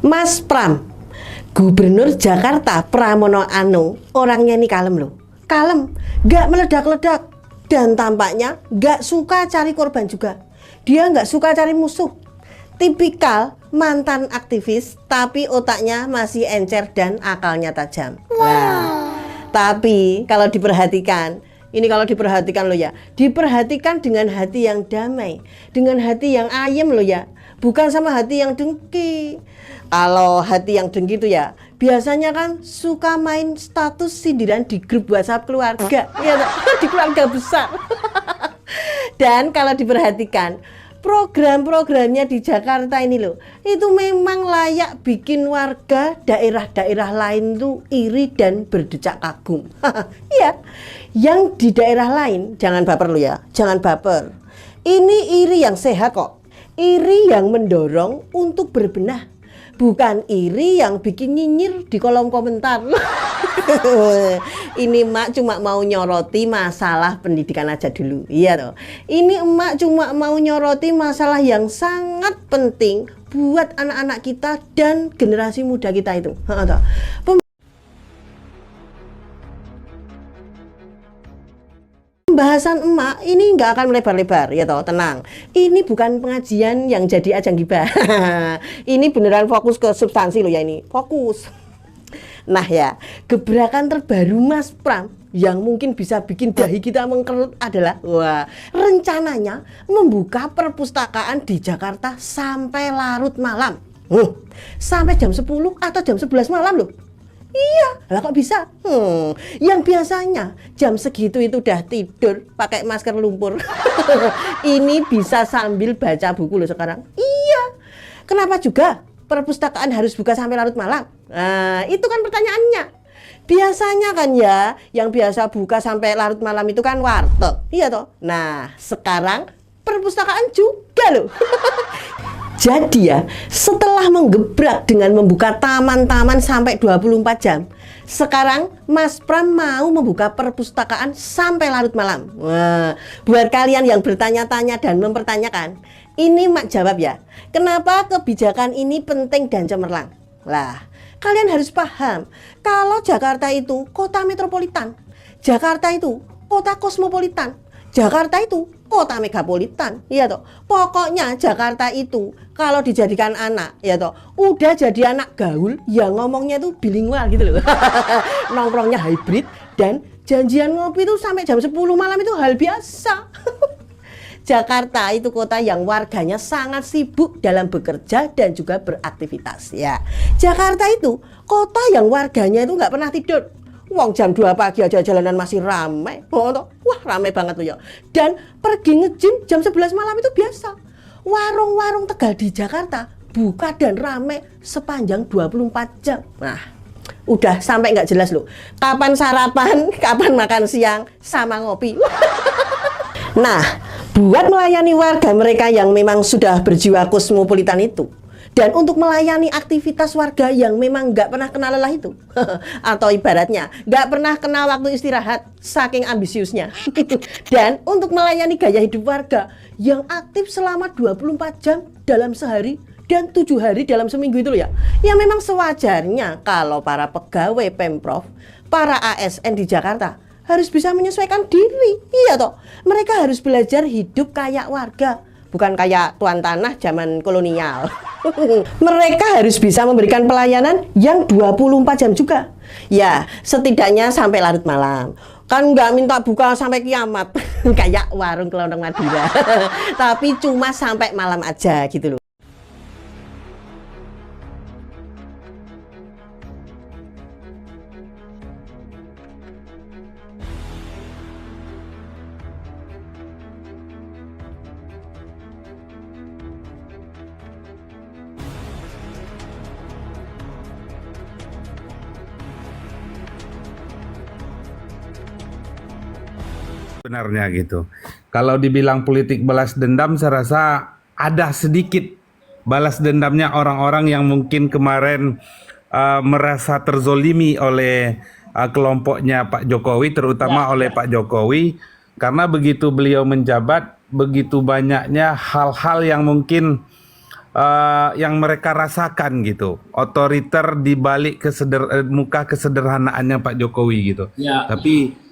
Mas Pram, Gubernur Jakarta Pramono Anung, orangnya ini kalem loh. Kalem, nggak meledak-ledak. Dan tampaknya nggak suka cari korban juga. Dia nggak suka cari musuh. Tipikal mantan aktivis, tapi otaknya masih encer dan akalnya tajam. Nah, tapi kalau diperhatikan, ini kalau diperhatikan loh ya, diperhatikan dengan hati yang damai, dengan hati yang ayem loh ya, bukan sama hati yang dengki. Kalau hati yang dengki itu ya, biasanya kan suka main status sindiran di grup WhatsApp keluarga, ya di keluarga besar. Dan kalau diperhatikan, program-programnya di Jakarta ini loh, itu memang layak bikin warga daerah-daerah lain tuh iri dan berdecak kagum. Iya, yang di daerah lain jangan baper lo ya, jangan baper. Ini iri yang sehat kok, iri yang mendorong untuk berbenah, bukan iri yang bikin nyinyir di kolom komentar. Ini emak cuma mau nyoroti masalah pendidikan aja dulu. Iya toh. Ini emak cuma mau nyoroti masalah yang sangat penting buat anak-anak kita dan generasi muda kita itu. Pembahasan emak ini nggak akan melebar-lebar ya toh, tenang. Ini bukan pengajian yang jadi ajang gibah. Ini beneran fokus ke substansi loh ya, ini fokus. Nah ya, gebrakan terbaru Mas Pram yang mungkin bisa bikin dahi kita mengkerut adalah, wah, rencananya membuka perpustakaan di Jakarta sampai larut malam. Sampai jam 10 atau jam 11 malam loh. Iya, lah kok bisa? Yang biasanya jam segitu itu udah tidur pakai masker lumpur. Ini bisa sambil baca buku loh sekarang. Iya. Kenapa juga perpustakaan harus buka sampai larut malam? Nah, itu kan pertanyaannya. Biasanya kan ya, yang biasa buka sampai larut malam itu kan warteg. Iya toh? Nah, sekarang perpustakaan juga loh. Jadi ya, setelah menggebrak dengan membuka taman-taman sampai 24 jam, sekarang Mas Pram mau membuka perpustakaan sampai larut malam. Wah, buat kalian yang bertanya-tanya dan mempertanyakan, ini mak jawab ya, kenapa kebijakan ini penting dan cemerlang? Lah, kalian harus paham, kalau Jakarta itu kota metropolitan, Jakarta itu kota kosmopolitan, Jakarta itu kota megapolitan, ya toh. Pokoknya Jakarta itu kalau dijadikan anak, ya toh, udah jadi anak gaul yang ngomongnya tuh bilingual gitu loh. Nongkrongnya hybrid dan janjian ngopi itu sampai jam 10 malam itu hal biasa. Jakarta itu kota yang warganya sangat sibuk dalam bekerja dan juga beraktivitas ya. Jakarta itu kota yang warganya itu nggak pernah tidur. Wong jam 2 pagi aja jalanan masih ramai. Wah, ramai banget tuh ya. Dan pergi nge-gym jam 11 malam itu biasa. Warung-warung Tegal di Jakarta buka dan ramai sepanjang 24 jam. Nah, udah sampai nggak jelas loh. Kapan sarapan, kapan makan siang, sama ngopi. Nah, buat melayani warga mereka yang memang sudah berjiwa kosmopolitan itu, dan untuk melayani aktivitas warga yang memang nggak pernah kena lelah itu, atau ibaratnya nggak pernah kena waktu istirahat saking ambisiusnya, dan untuk melayani gaya hidup warga yang aktif selama 24 jam dalam sehari dan 7 hari dalam seminggu itu loh ya. Ya memang sewajarnya kalau para pegawai Pemprov, para ASN di Jakarta harus bisa menyesuaikan diri. Iya toh, mereka harus belajar hidup kayak warga, bukan kayak tuan tanah zaman kolonial. Mereka harus bisa memberikan pelayanan yang 24 jam juga. Ya, setidaknya sampai larut malam. Kan nggak minta buka sampai kiamat kayak warung Kelondong Madura. Tapi cuma sampai malam aja gitu loh. Sebenarnya gitu. Kalau dibilang politik balas dendam, saya rasa ada sedikit balas dendamnya orang-orang yang mungkin kemarin merasa terzolimi oleh kelompoknya Pak Jokowi, terutama oleh Pak Jokowi, karena begitu beliau menjabat, begitu banyaknya hal-hal yang mungkin yang mereka rasakan gitu. Otoriter di balik muka kesederhanaannya Pak Jokowi gitu. Ya. Tapi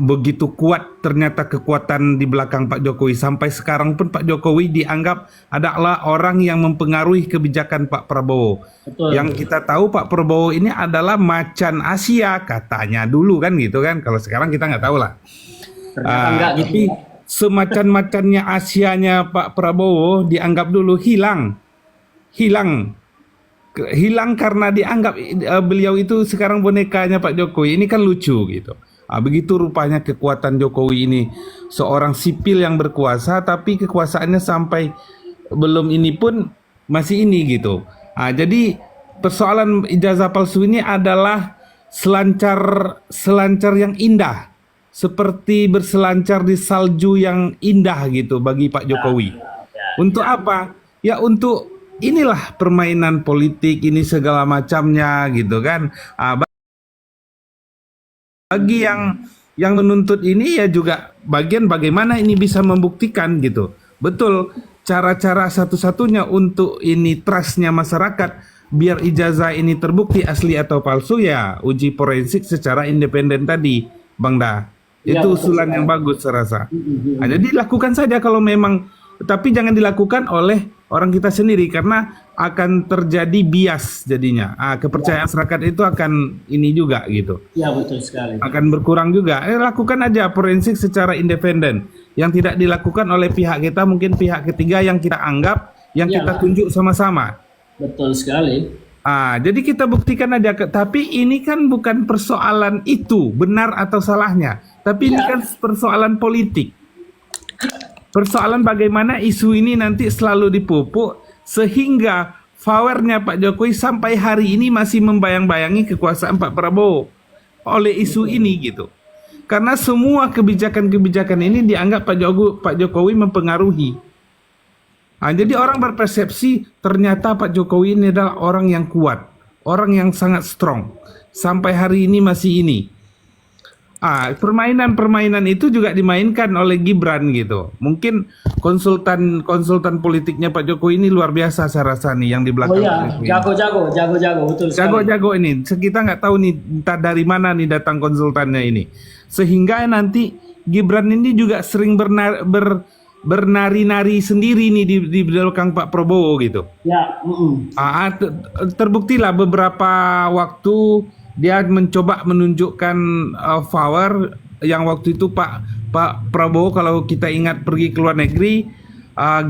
begitu kuat ternyata kekuatan di belakang Pak Jokowi. Sampai sekarang pun Pak Jokowi dianggap adalah orang yang mempengaruhi kebijakan Pak Prabowo. Betul. Yang kita tahu Pak Prabowo ini adalah macan Asia katanya dulu kan gitu kan. Kalau sekarang kita nggak tahu lah. Ternyata enggak gitu. Tapi semacan-macannya Asianya Pak Prabowo dianggap dulu hilang karena dianggap beliau itu sekarang bonekanya Pak Jokowi. Ini kan lucu gitu. Begitu rupanya kekuatan Jokowi ini, seorang sipil yang berkuasa tapi kekuasaannya sampai belum ini pun masih ini gitu. Jadi persoalan ijazah palsu ini adalah selancar yang indah, seperti berselancar di salju yang indah gitu bagi Pak Jokowi. Untuk apa? Ya untuk inilah permainan politik ini segala macamnya gitu kan. Bagi yang menuntut ini ya juga bagian bagaimana ini bisa membuktikan gitu. Betul, cara-cara satu-satunya untuk ini trustnya masyarakat biar ijazah ini terbukti asli atau palsu ya uji forensik secara independen tadi, Bang Da. Itu usulan yang bagus saya rasa. Jadi lakukan saja kalau memang, tapi jangan dilakukan oleh orang kita sendiri karena akan terjadi bias jadinya. Kepercayaan masyarakat itu akan ini juga gitu. Ya betul sekali. Akan berkurang juga. Lakukan aja forensik secara independen. Yang tidak dilakukan oleh pihak kita, mungkin pihak ketiga yang kita anggap, yang kita tunjuk sama-sama. Betul sekali. Jadi kita buktikan aja. Tapi ini kan bukan persoalan itu benar atau salahnya. Tapi ini kan persoalan politik. Persoalan bagaimana isu ini nanti selalu dipupuk sehingga powernya Pak Jokowi sampai hari ini masih membayang-bayangi kekuasaan Pak Prabowo oleh isu ini gitu. Karena semua kebijakan-kebijakan ini dianggap Pak Jokowi mempengaruhi. Jadi orang berpersepsi ternyata Pak Jokowi ini adalah orang yang kuat, orang yang sangat strong. Sampai hari ini masih ini. Permainan-permainan itu juga dimainkan oleh Gibran gitu. Mungkin konsultan politiknya Pak Jokowi ini luar biasa saya rasa nih yang di belakang. Jago-jago betul sekali. Jago-jago ini. Kita nggak tahu nih entah dari mana nih datang konsultannya ini. Sehingga nanti Gibran ini juga sering bernari-nari sendiri nih di belakang Pak Prabowo gitu. Ya. Terbuktilah beberapa waktu dia mencoba menunjukkan power yang waktu itu Pak Prabowo kalau kita ingat pergi ke luar negeri,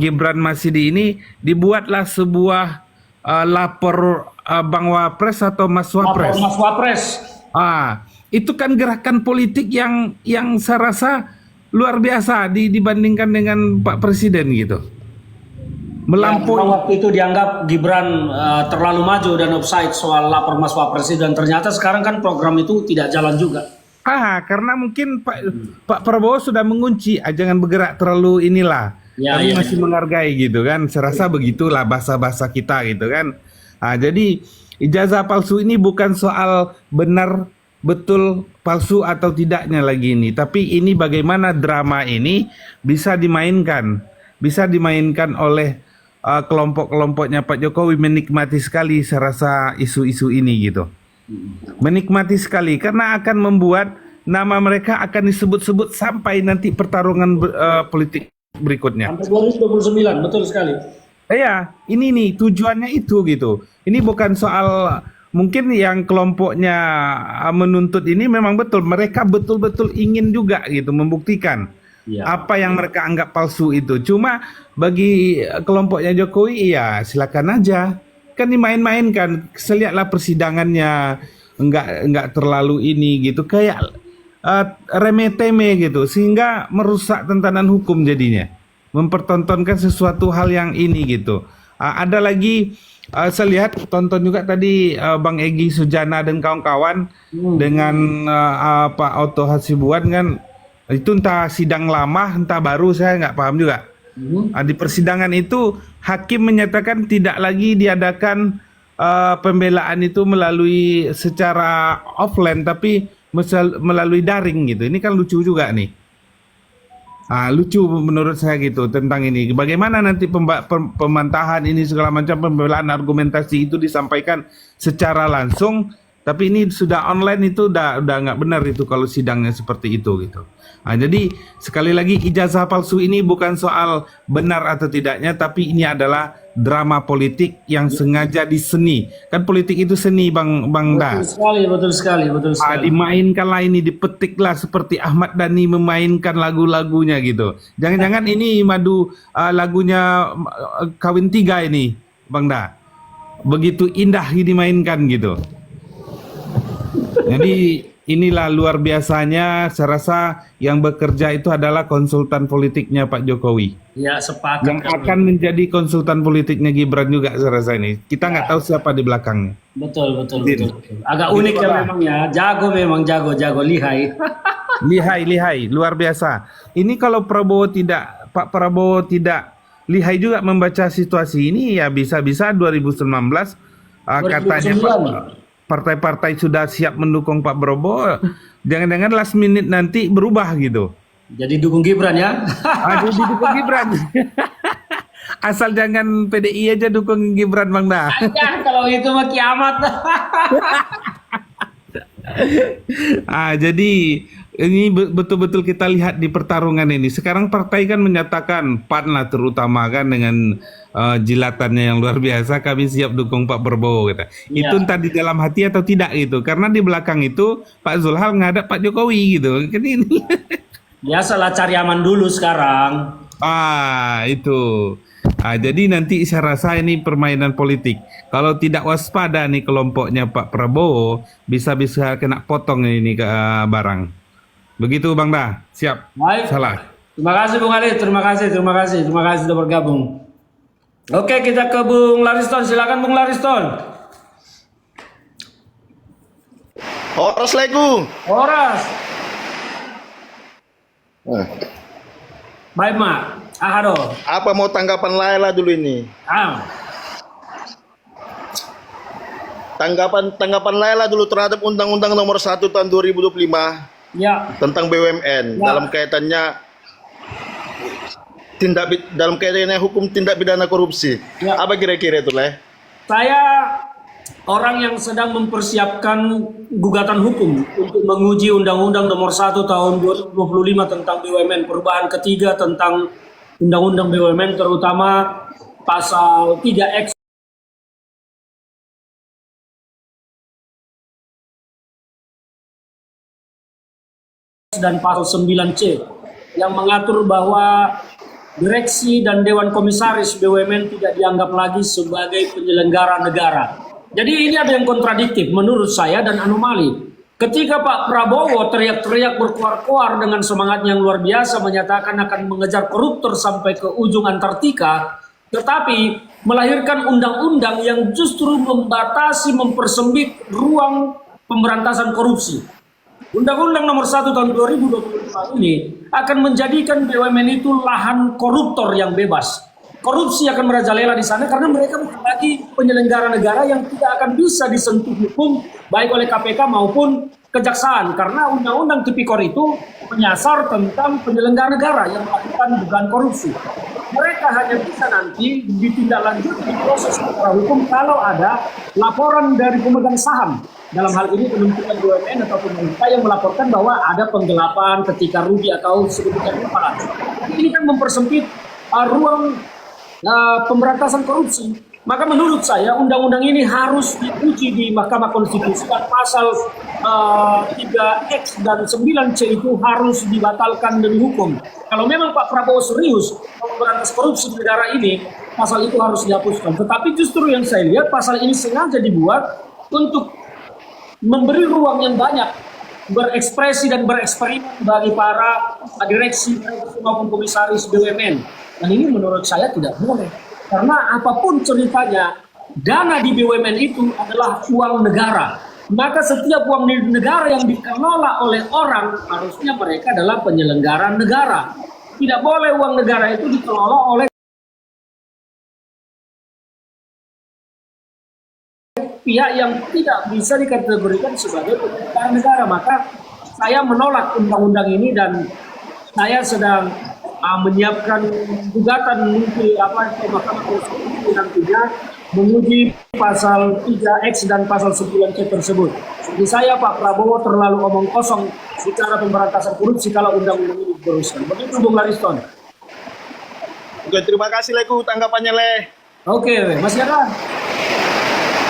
Gibran masih di ini, dibuatlah sebuah lapor Bang Wapres atau Mas Wapres. Lapor Mas Wapres. Itu kan gerakan politik yang saya rasa luar biasa dibandingkan dengan Pak Presiden gitu. Melampaui. Waktu itu dianggap Gibran terlalu maju dan offside soal lapor Mas Wapres dan ternyata sekarang kan program itu tidak jalan juga. Karena mungkin Pak Prabowo sudah mengunci, jangan bergerak terlalu inilah. Kami masih menghargai gitu kan. Saya rasa begitulah bahasa-bahasa kita gitu kan. Jadi ijazah palsu ini bukan soal benar betul palsu atau tidaknya lagi ini, tapi ini bagaimana drama ini bisa dimainkan oleh kelompok-kelompoknya Pak Jokowi. Menikmati sekali saya rasa isu-isu ini gitu. Menikmati sekali karena akan membuat nama mereka akan disebut-sebut sampai nanti pertarungan politik berikutnya. Sampai 2029, betul sekali. Ini nih tujuannya itu gitu. Ini bukan soal mungkin yang kelompoknya menuntut ini memang betul. Mereka betul-betul ingin juga gitu membuktikan apa yang mereka anggap palsu itu. Cuma bagi kelompoknya Jokowi silakan aja. Kan dimain-mainkan. Lihatlah persidangannya enggak terlalu ini gitu. Kayak remeh-temeh gitu. Sehingga merusak tatanan hukum jadinya. Mempertontonkan sesuatu hal yang ini gitu. Ada lagi saya lihat tonton juga tadi Bang Egy Sujana dan kawan-kawan dengan Pak Oto Hasibuan kan. Itu entah sidang lama, entah baru, saya nggak paham juga. Di persidangan itu hakim menyatakan tidak lagi diadakan pembelaan itu melalui secara offline, tapi melalui daring gitu. Ini kan lucu juga nih. Lucu menurut saya gitu tentang ini. Bagaimana nanti pemantahan ini segala macam pembelaan argumentasi itu disampaikan secara langsung, tapi ini sudah online itu udah nggak benar itu kalau sidangnya seperti itu gitu. Jadi sekali lagi ijazah palsu ini bukan soal benar atau tidaknya, tapi ini adalah drama politik yang sengaja diseni. Kan politik itu seni, Bang Da. Betul sekali, betul sekali. Dimainkanlah ini, dipetiklah seperti Ahmad Dhani memainkan lagu-lagunya gitu. Jangan-jangan ini lagunya Kawin Tiga ini, Bang Da. Begitu indah dimainkan gitu. Jadi inilah luar biasanya, saya rasa yang bekerja itu adalah konsultan politiknya Pak Jokowi. Ya, sepakat. Yang akan menjadi konsultan politiknya Gibran juga saya rasa ini. Kita nggak tahu siapa di belakangnya. Betul. Agak unik ya memang ya. Jago memang, jago, lihai. Lihai, luar biasa. Ini kalau Pak Prabowo tidak lihai juga membaca situasi ini, ya bisa-bisa 2019 katanya partai-partai sudah siap mendukung Pak Prabowo, jangan-jangan last minute nanti berubah gitu. Jadi dukung Gibran ya? Dukung Gibran. Asal jangan PDI aja dukung Gibran, Bang Da. Kalau itu mah kiamat. Jadi ini betul-betul kita lihat di pertarungan ini. Sekarang partai kan menyatakan, PAN lah terutama kan dengan jilatannya yang luar biasa, kami siap dukung Pak Prabowo gitu. Ya. Itu entah di dalam hati atau tidak gitu. Karena di belakang itu Pak Zulhal ngadap Pak Jokowi gitu. Kan ini. Biasalah cari aman dulu sekarang. Itu. Jadi nanti saya rasa ini permainan politik. Kalau tidak waspada nih kelompoknya Pak Prabowo, bisa-bisa kena potong ini ke barang. Begitu Bang Da, siap. Baik. Salah. Terima kasih Bung Ali, terima kasih sudah bergabung. Oke, kita ke Bung Lariston, silakan Bung Lariston. Horas Legu. Horas. Baik Mak, ahado. Apa mau tanggapan Laila dulu ini? Tanggapan Laila dulu terhadap Undang-Undang Nomor 1 Tahun 2025 Ya. tentang BUMN Ya. dalam kaitannya hukum tindak pidana korupsi. Ya. Apa kira-kira itu, Leh? Saya orang yang sedang mempersiapkan gugatan hukum untuk menguji Undang-Undang Nomor 1 Tahun 2025 tentang BUMN, perubahan ketiga tentang Undang-Undang BUMN, terutama pasal 3X dan pasal 9C yang mengatur bahwa direksi dan Dewan Komisaris BUMN tidak dianggap lagi sebagai penyelenggara negara. Jadi ini ada yang kontradiktif menurut saya dan anomali. Ketika Pak Prabowo teriak-teriak berkuar-kuar dengan semangat yang luar biasa menyatakan akan mengejar koruptor sampai ke ujung Antartika, tetapi melahirkan undang-undang yang justru membatasi, mempersempit ruang pemberantasan korupsi. Undang-Undang Nomor 1 Tahun 2025 ini akan menjadikan BUMN itu lahan koruptor yang bebas. Korupsi akan merajalela di sana karena mereka bukan lagi penyelenggara negara yang tidak akan bisa disentuh hukum baik oleh KPK maupun kejaksaan, karena Undang-Undang Tipikor itu menyasar tentang penyelenggara negara yang melakukan dugaan korupsi. Mereka hanya bisa nanti ditindaklanjuti di proses secara hukum kalau ada laporan dari pemegang saham. Dalam hal ini Kementerian BUMN atau pemerintah yang melaporkan bahwa ada penggelapan ketika rugi atau sedemikian rupa. Ini kan mempersempit ruang pemberantasan korupsi. Maka menurut saya undang-undang ini harus diuji di Mahkamah Konstitusi dan pasal 3X dan 9C itu harus dibatalkan demi hukum. Kalau memang Pak Prabowo serius memberantas korupsi di negara ini, pasal itu harus dihapuskan. Tetapi justru yang saya lihat pasal ini sengaja dibuat untuk memberi ruang yang banyak berekspresi dan bereksperimen bagi para direksi maupun komisaris BUMN. Dan ini menurut saya tidak boleh. Karena apapun ceritanya, dana di BUMN itu adalah uang negara. Maka setiap uang negara yang dikelola oleh orang, harusnya mereka adalah penyelenggara negara. Tidak boleh uang negara itu dikelola oleh pihak yang tidak bisa dikategorikan sebagai penyelenggara negara. Maka saya menolak undang-undang ini dan saya sedang menyiapkan gugatan mungkin ke Mahkamah Konstitusi nantinya menguji pasal 3X dan pasal 9C tersebut. Jadi saya Pak Prabowo terlalu omong kosong bicara pemberantasan korupsi kalau undang-undang ini diteruskan. Begitu Bung Lariston. Oke, terima kasih Leku tanggapannya Le. Oke, masih ada?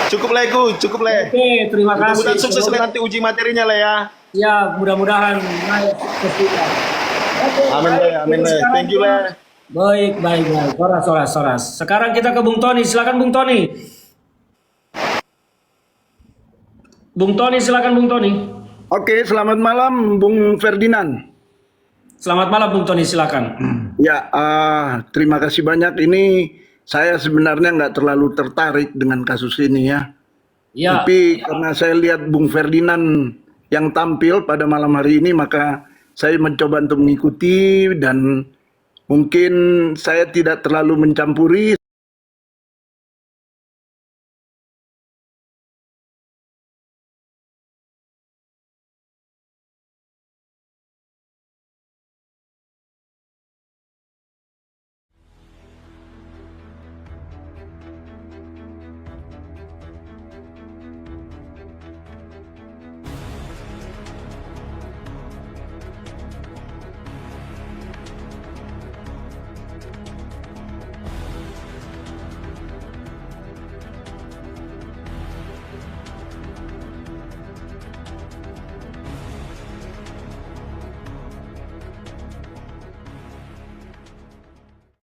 Cukup Leku, cukup Le. Oke, terima kasih. Mudah-mudahan sukses Le nanti uji materinya Le ya. Ya, mudah-mudahan naik sukses juga. Oke, Amin baik. Le, amin Le. Sekarang Thank you Le. Baik. Soras. Sekarang kita ke Bung Tony. Silakan Bung Tony. Silakan Bung Tony. Oke, selamat malam Bung Ferdinand. Selamat malam Bung Tony, silakan. Ya, terima kasih banyak. Ini saya sebenarnya nggak terlalu tertarik dengan kasus ini ya. Ya. Tapi karena saya lihat Bung Ferdinand yang tampil pada malam hari ini, maka saya mencoba untuk mengikuti dan mungkin saya tidak terlalu mencampuri.